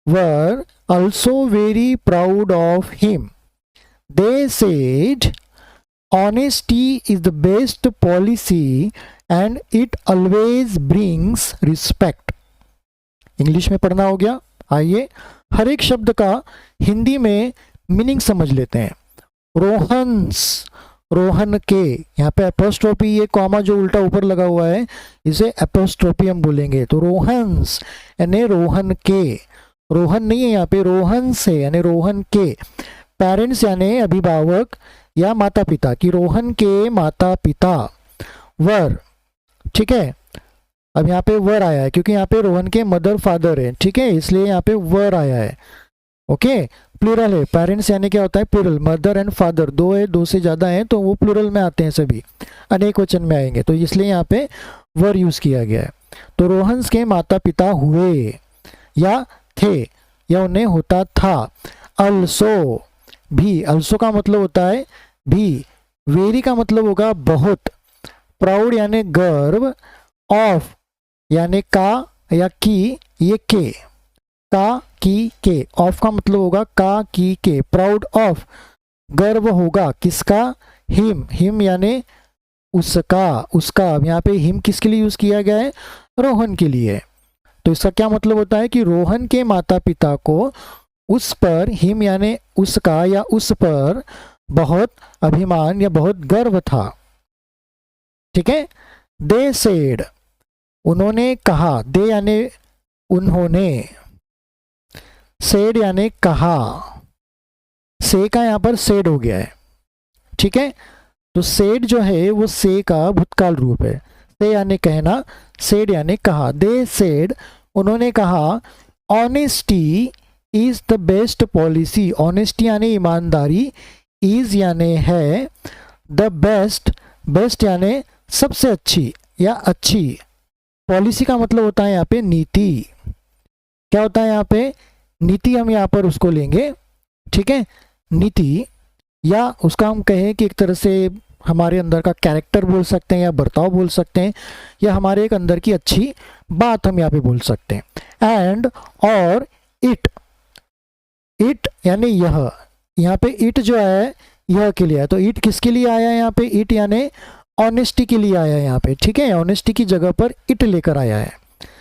were also very proud of him. They said honesty is the best policy and it always brings respect. English में पढ़ना हो गया। आइए हर एक शब्द का हिंदी में मीनिंग समझ लेते हैं। रोहन्स, रोहन के, यहाँ पे एपोस्ट्रोफी, ये कॉमा जो उल्टा ऊपर लगा हुआ है इसे एपोस्ट्रोफी हम बोलेंगे। तो रोहन्स यानी रोहन के, रोहन नहीं है यहाँ पे, रोहन से यानी रोहन के। पेरेंट्स यानी अभिभावक या माता पिता, कि रोहन के माता पिता। वर, ठीक है, अब यहाँ पे वर आया है क्योंकि यहाँ पे रोहन के मदर फादर है, ठीक है, इसलिए यहाँ पे वर आया है। ओके, प्लूरल है। पेरेंट्स यानी क्या होता है प्लूरल, मदर एंड फादर 2 है, 2 से ज़्यादा है तो वो प्लूरल में आते हैं, सभी अनेक वचन में आएंगे, तो इसलिए यहाँ पे वर यूज़ किया गया है। तो रोहन्स के माता पिता हुए या थे या उन्हें होता था। अल्सो, भी, अल्सो का मतलब होता है भी। वेरी का मतलब होगा बहुत। प्राउड यानी गर्व। ऑफ यानी का या की, ये के, का की के। ऑफ का मतलब होगा का की के। प्राउड ऑफ, गर्व होगा किसका, हिम, हिम यानी उसका, उसका। अब यहाँ पे हिम किसके लिए यूज किया गया है, रोहन के लिए। तो इसका क्या मतलब होता है कि रोहन के माता पिता को उस पर, हिम यानी उसका या उस पर बहुत अभिमान या बहुत गर्व था, ठीक है। दे सेड, उन्होंने कहा, दे यानी उन्होंने, सेड यानी कहा, से का यहाँ पर सेड हो गया है, ठीक है। तो सेड जो है वो से का भूतकाल रूप है। से यानी कहना, सेड यानी कहा। दे सेड, उन्होंने कहा, honesty is the best policy, honesty यानी ईमानदारी, इज यानी है, द बेस्ट, बेस्ट यानी सबसे अच्छी या अच्छी। पॉलिसी का मतलब होता है यहाँ पे नीति। क्या होता है यहाँ पे नीति, हम यहाँ पर उसको लेंगे, ठीक है, नीति, या उसका हम कहें कि एक तरह से हमारे अंदर का कैरेक्टर बोल सकते हैं या बर्ताव बोल सकते हैं, या हमारे एक अंदर की अच्छी बात हम यहाँ पे बोल सकते हैं। एंड और इट, इट यानी यह, यहाँ पे इट जो है यह के लिए है, तो इट किसके लिए आया है यहाँ पे, इट यानी ऑनेस्टी के लिए आया है यहाँ पे, ठीक है। ऑनेस्टी की जगह पर इट लेकर आया है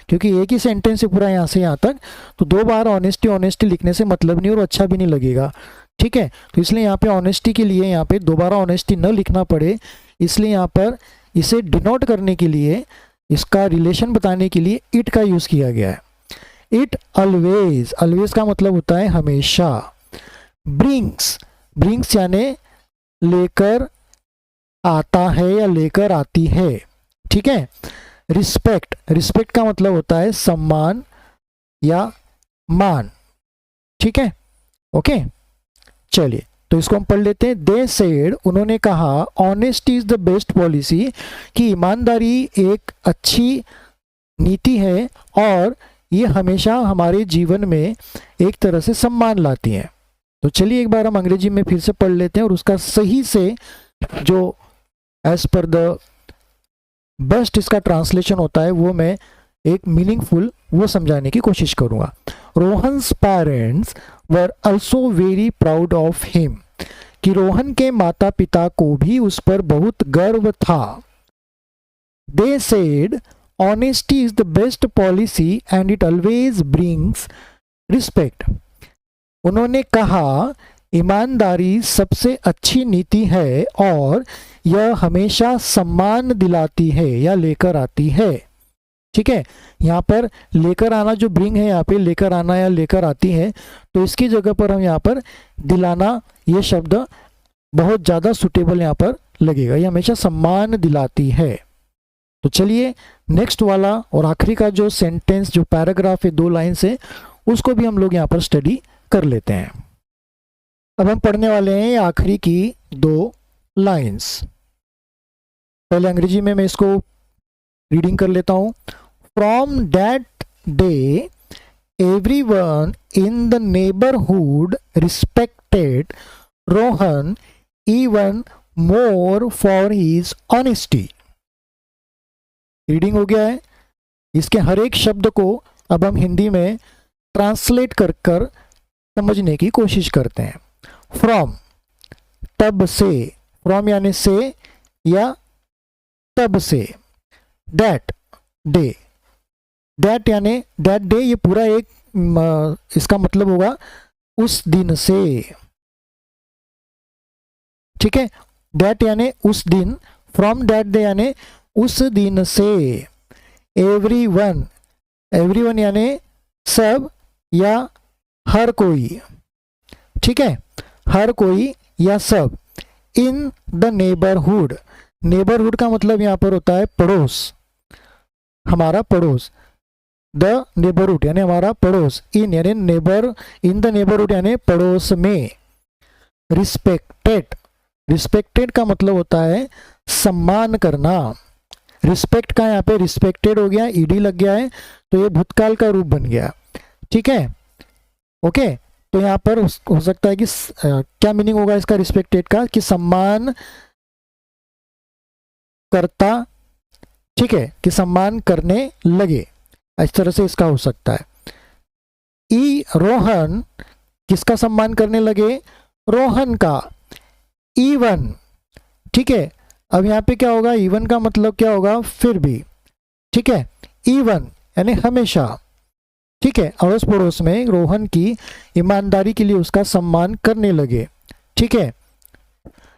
क्योंकि एक ही सेंटेंस है पूरा यहाँ से यहाँ तक, तो 2 बार ऑनेस्टी ऑनेस्टी लिखने से मतलब नहीं और अच्छा भी नहीं लगेगा, ठीक है। तो इसलिए यहाँ पे ऑनेस्टी के लिए यहाँ पे दोबारा ऑनेस्टी न लिखना पड़े, इसलिए यहाँ पर इसे डिनोट करने के लिए, इसका रिलेशन बताने के लिए इट का यूज़ किया गया है। इट ऑलवेज, ऑलवेज का मतलब होता है हमेशा। ब्रिंग्स, ब्रिंग्स यानी लेकर आता है या लेकर आती है, ठीक है। रिस्पेक्ट, रिस्पेक्ट का मतलब होता है सम्मान, या मान। ठीक है, ओके। चलिए तो इसको हम पढ़ लेते हैं। दे सेड, उन्होंने कहा, honesty is the best policy, कि ईमानदारी एक अच्छी नीति है और ये हमेशा हमारे जीवन में एक तरह से सम्मान लाती है। तो चलिए एक बार हम अंग्रेजी में फिर से पढ़ लेते हैं और उसका सही से जो एज पर द बेस्ट इसका ट्रांसलेशन होता है वो मैं एक मीनिंगफुल वो समझाने की कोशिश करूंगा। Rohan's parents were also very proud of him, कि रोहन के माता पिता को भी उस पर बहुत गर्व था। They said honesty is the best policy and it always brings respect. उन्होंने कहा ईमानदारी सबसे अच्छी नीति है और यह हमेशा सम्मान दिलाती है या लेकर आती है। ठीक है, यहाँ पर लेकर आना जो ब्रिंग है, यहाँ पे लेकर आना या लेकर आती है, तो इसकी जगह पर हम यहाँ पर दिलाना ये शब्द बहुत ज़्यादा सुटेबल यहाँ पर लगेगा। ये हमेशा सम्मान दिलाती है। तो चलिए नेक्स्ट वाला और आखिरी का जो सेंटेंस जो पैराग्राफ है 2 लाइन से, उसको भी हम लोग यहाँ पर स्टडी कर लेते हैं। अब हम पढ़ने वाले हैं आखिरी की 2 लाइन्स। पहले अंग्रेजी में मैं इसको रीडिंग कर लेता हूँ। From that day everyone in the neighborhood respected Rohan even more for his honesty। Reading हो गया है। इसके हर एक शब्द को अब हम हिंदी में ट्रांसलेट कर कर समझने की कोशिश करते हैं। फ्रॉम, तब से, फ्रॉम यानी से या तब से। दैट डे, दैट यानी दैट डे, ये पूरा एक इसका मतलब होगा उस दिन से। ठीक है, दैट यानी उस दिन, फ्रॉम दैट डे यानी उस दिन से। एवरीवन, एवरीवन यानी सब या हर कोई। ठीक है, हर कोई या सब। इन द नेबरहुड, नेबरहुड का मतलब यहाँ पर होता है पड़ोस, हमारा पड़ोस। द नेबरहुड यानी हमारा पड़ोस। इन यानी नेबर, इन द नेबरहुड यानी पड़ोस में। रिस्पेक्टेड, रिस्पेक्टेड का मतलब होता है सम्मान करना। रिस्पेक्ट का यहाँ पे रिस्पेक्टेड हो गया, ईडी लग गया है, तो ये भूतकाल का रूप बन गया। ठीक है, ओके। तो यहाँ पर हो सकता है कि क्या मीनिंग होगा इसका रिस्पेक्टेड का, कि सम्मान करता। ठीक है, कि सम्मान करने लगे, इस तरह से इसका हो सकता है। ई रोहन, किसका सम्मान करने लगे? रोहन का। इवन, ठीक है, अब यहाँ पे क्या होगा, इवन का मतलब क्या होगा, फिर भी। ठीक है, इवन यानी हमेशा। ठीक है, अड़ोस पड़ोस में रोहन की ईमानदारी के लिए उसका सम्मान करने लगे। ठीक है,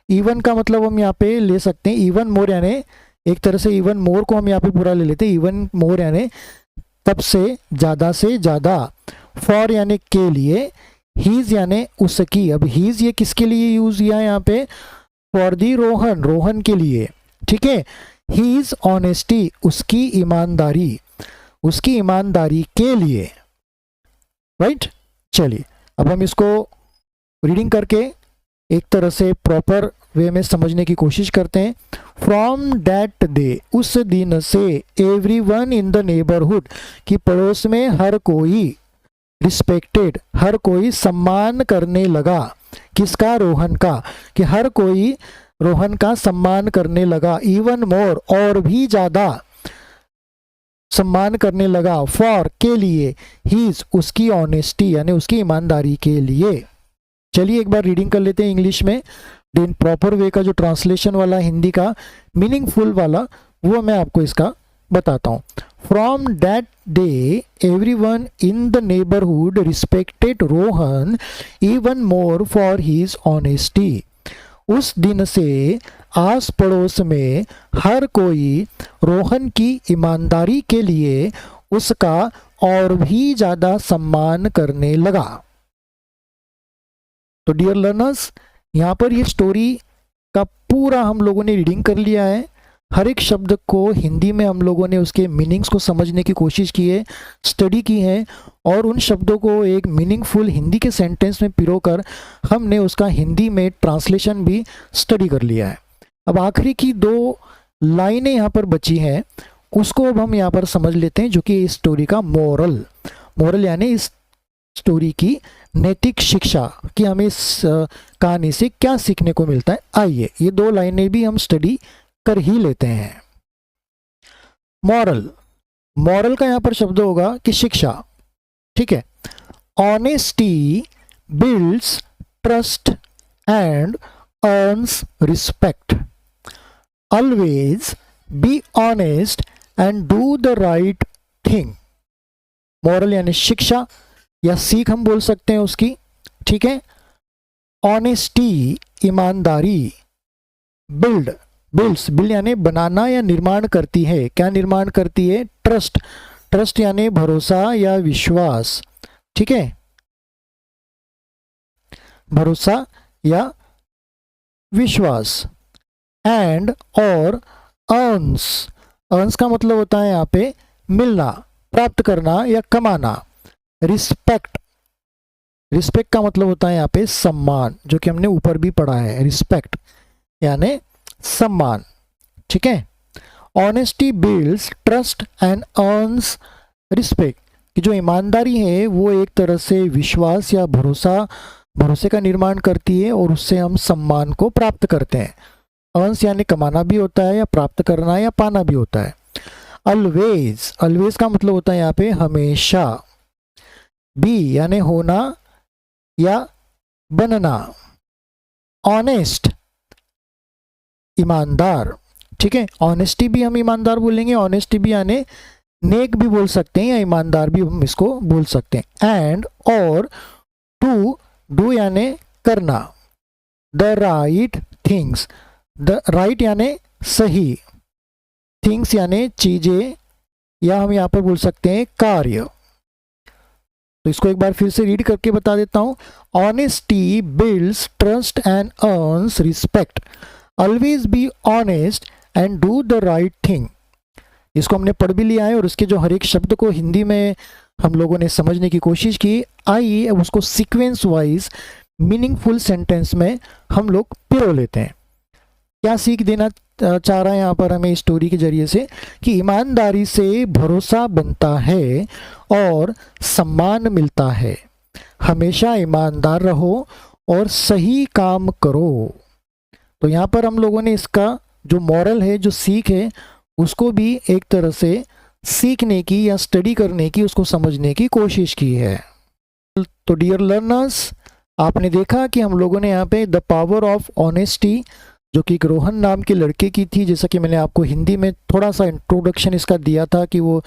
इवन का मतलब हम यहाँ पे ले सकते हैं इवन मोर, यानी एक तरह से इवन मोर को हम यहाँ पे पूरा ले लेते हैं। इवन मोर यानी तब से ज़्यादा। फॉर यानी के लिए। हीज यानी उसकी। अब हीज ये किसके लिए यूज किया है यहाँ पे? फॉर दी रोहन, रोहन के लिए। ठीक है, हीज ऑनेस्टी, उसकी ईमानदारी, उसकी ईमानदारी के लिए। राइट, चलिए अब हम इसको रीडिंग करके एक तरह से प्रॉपर वे में समझने की कोशिश करते हैं। फ्रॉम दैट डे, उस दिन से। एवरीवन इन द नेबरहुड, कि पड़ोस में हर कोई। रिस्पेक्टेड, हर कोई सम्मान करने लगा। किसका? रोहन का, कि हर कोई रोहन का सम्मान करने लगा। इवन मोर, और भी ज्यादा सम्मान करने लगा। फॉर, के लिए। हीज, उसकी ऑनेस्टी यानी उसकी ईमानदारी के लिए। चलिए एक बार रीडिंग कर लेते हैं इंग्लिश में, देन प्रॉपर वे का जो ट्रांसलेशन वाला हिंदी का मीनिंगफुल वाला वो मैं आपको इसका बताता हूँ। From that day everyone in the neighbourhood respected Rohan even more for his honesty. उस दिन से आस पड़ोस में हर कोई रोहन की ईमानदारी के लिए उसका और भी ज़्यादा सम्मान करने लगा। तो डियर लर्नर्स, यहाँ पर ये स्टोरी का पूरा हम लोगों ने रीडिंग कर लिया है। हर एक शब्द को हिंदी में हम लोगों ने उसके मीनिंग्स को समझने की कोशिश की है, स्टडी की है, और उन शब्दों को एक मीनिंगफुल हिंदी के सेंटेंस में पिरोकर हमने उसका हिंदी में ट्रांसलेशन भी स्टडी कर लिया है। अब आखिरी की 2 लाइनें यहाँ पर बची हैं, उसको अब हम यहाँ पर समझ लेते हैं, जो कि इस स्टोरी का मोरल यानी इस स्टोरी की नैतिक शिक्षा कि हमें इस कहानी से क्या सीखने को मिलता है। आइए ये 2 लाइनें भी हम स्टडी कर ही लेते हैं। मॉरल का यहाँ पर शब्द होगा कि शिक्षा, ठीक है। Honesty builds trust and earns respect. Always be honest and do the right thing. Moral यानी शिक्षा या सीख हम बोल सकते हैं उसकी, ठीक है। ऑनेस्टी ईमानदारी, बिल्ड यानी बनाना या निर्माण करती है। क्या निर्माण करती है? ट्रस्ट यानी भरोसा या विश्वास, ठीक है, भरोसा या विश्वास। एंड और अर्न्स का मतलब होता है यहाँ पे मिलना, प्राप्त करना या कमाना। रिस्पेक्ट का मतलब होता है यहाँ पे सम्मान, जो कि हमने ऊपर भी पढ़ा है। रिस्पेक्ट यानी सम्मान, ठीक है। Honesty builds trust and earns respect, कि जो ईमानदारी है वो एक तरह से विश्वास या भरोसे का निर्माण करती है और उससे हम सम्मान को प्राप्त करते हैं। अर्न्स यानी कमाना भी होता है या प्राप्त करना या पाना भी होता है। ऑलवेज का मतलब होता है यहाँ पे हमेशा। बी यानी होना या बनना। ऑनेस्ट ईमानदार, ठीक है। ऑनेस्टी भी हम ईमानदार बोलेंगे, ऑनेस्टी भी यानी नेक भी बोल सकते हैं या ईमानदार भी हम इसको बोल सकते हैं। एंड और डू यानी करना। The right things, the right यानी सही, थिंग्स यानी चीजें, या हम यहाँ पर बोल सकते हैं कार्य। तो इसको एक बार फिर से रीड करके बता देता हूँ। Honesty builds trust and earns respect. Always be honest and do the right thing. इसको हमने पढ़ भी लिया है और उसके जो हर एक शब्द को हिंदी में हम लोगों ने समझने की कोशिश की। आइए अब उसको सीक्वेंस वाइज मीनिंगफुल सेंटेंस में हम लोग पिरो लेते हैं। क्या सीख देना चाह रहा है यहाँ पर हमें इस स्टोरी के जरिए से, कि ईमानदारी से भरोसा बनता है और सम्मान मिलता है। हमेशा ईमानदार रहो और सही काम करो। तो यहाँ पर हम लोगों ने इसका जो मॉरल है, जो सीख है, उसको भी एक तरह से सीखने की या स्टडी करने की, उसको समझने की कोशिश की है। तो डियर लर्नर्स, आपने देखा कि हम लोगों ने यहाँ पे द पावर ऑफ ऑनेस्टी, जो कि एक रोहन नाम के लड़के की थी, जैसा कि मैंने आपको हिंदी में थोड़ा सा इंट्रोडक्शन इसका दिया था कि वो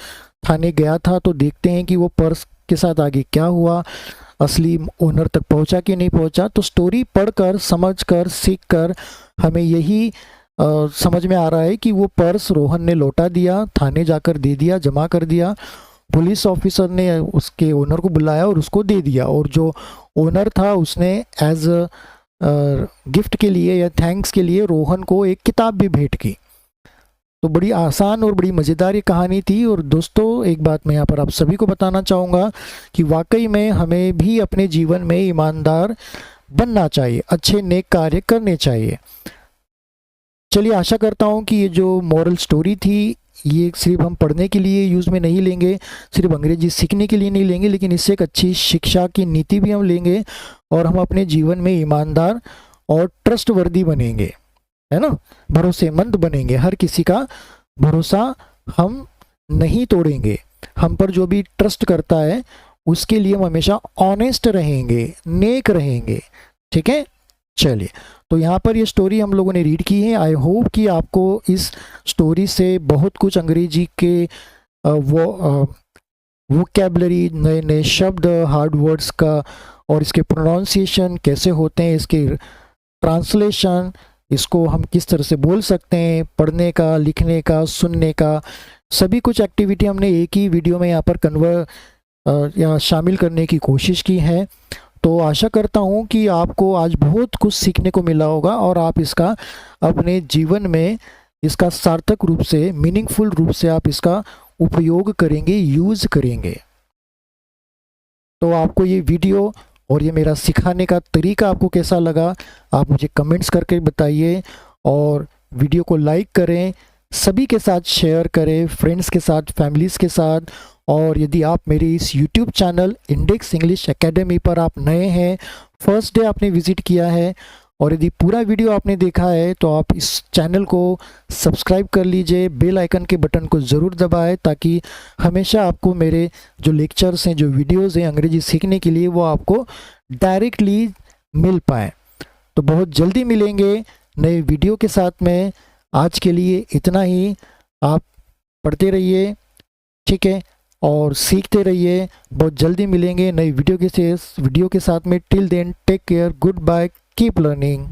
थाने गया था। तो देखते हैं कि वो पर्स के साथ आगे क्या हुआ, असली ओनर तक पहुंचा कि नहीं पहुंचा। तो स्टोरी पढ़कर, समझकर, सीखकर हमें यही समझ में आ रहा है कि वो पर्स रोहन ने लौटा दिया, थाने जाकर दे दिया, जमा कर दिया। पुलिस ऑफिसर ने उसके ओनर को बुलाया और उसको दे दिया, और जो ओनर था उसने एज गिफ्ट के लिए या थैंक्स के लिए रोहन को एक किताब भी भेंट की। तो बड़ी आसान और बड़ी मज़ेदार ये कहानी थी। और दोस्तों, एक बात मैं यहाँ पर आप सभी को बताना चाहूँगा कि वाकई में हमें भी अपने जीवन में ईमानदार बनना चाहिए, अच्छे नेक कार्य करने चाहिए। चलिए, आशा करता हूँ कि ये जो मॉरल स्टोरी थी, ये सिर्फ हम पढ़ने के लिए यूज़ में नहीं लेंगे, सिर्फ अंग्रेजी सीखने के लिए नहीं लेंगे, लेकिन इससे एक अच्छी शिक्षा की नीति भी हम लेंगे और हम अपने जीवन में ईमानदार और ट्रस्टवर्दी बनेंगे, है ना, भरोसेमंद बनेंगे। हर किसी का भरोसा हम नहीं तोड़ेंगे। हम पर जो भी ट्रस्ट करता है उसके लिए हम हमेशा ऑनेस्ट रहेंगे, नेक रहेंगे, ठीक है। चलिए, तो यहाँ पर ये स्टोरी हम लोगों ने रीड की है। आई होप कि आपको इस स्टोरी से बहुत कुछ अंग्रेजी के वोकैबलरी, नए नए शब्द, हार्ड वर्ड्स का और इसके प्रोनाउंसिएशन कैसे होते हैं, इसके ट्रांसलेशन, इसको हम किस तरह से बोल सकते हैं, पढ़ने का, लिखने का, सुनने का, सभी कुछ एक्टिविटी हमने एक ही वीडियो में यहाँ पर या शामिल करने की कोशिश की है। तो आशा करता हूँ कि आपको आज बहुत कुछ सीखने को मिला होगा और आप इसका अपने जीवन में इसका सार्थक रूप से, मीनिंगफुल रूप से आप इसका उपयोग करेंगे, यूज़ करेंगे। तो आपको ये वीडियो और ये मेरा सिखाने का तरीका आपको कैसा लगा, आप मुझे कमेंट्स करके बताइए, और वीडियो को लाइक करें, सभी के साथ शेयर करें, फ्रेंड्स के साथ, फैमिलीज़ के साथ। और यदि आप मेरे इस YouTube channel index English academy पर आप नए हैं, फर्स्ट डे आपने विज़िट किया है, और यदि पूरा वीडियो आपने देखा है, तो आप इस चैनल को सब्सक्राइब कर लीजिए, बेल आइकन के बटन को ज़रूर दबाएं, ताकि हमेशा आपको मेरे जो लेक्चर्स हैं, जो वीडियोज़ हैं अंग्रेजी सीखने के लिए, वो आपको डायरेक्टली मिल पाए। तो बहुत जल्दी मिलेंगे नए वीडियो के साथ में। आज के लिए इतना ही। आप पढ़ते रहिए, ठीक है, और सीखते रहिए। बहुत जल्दी मिलेंगे नई वीडियो के साथ में। Till then take care, good bye, keep learning.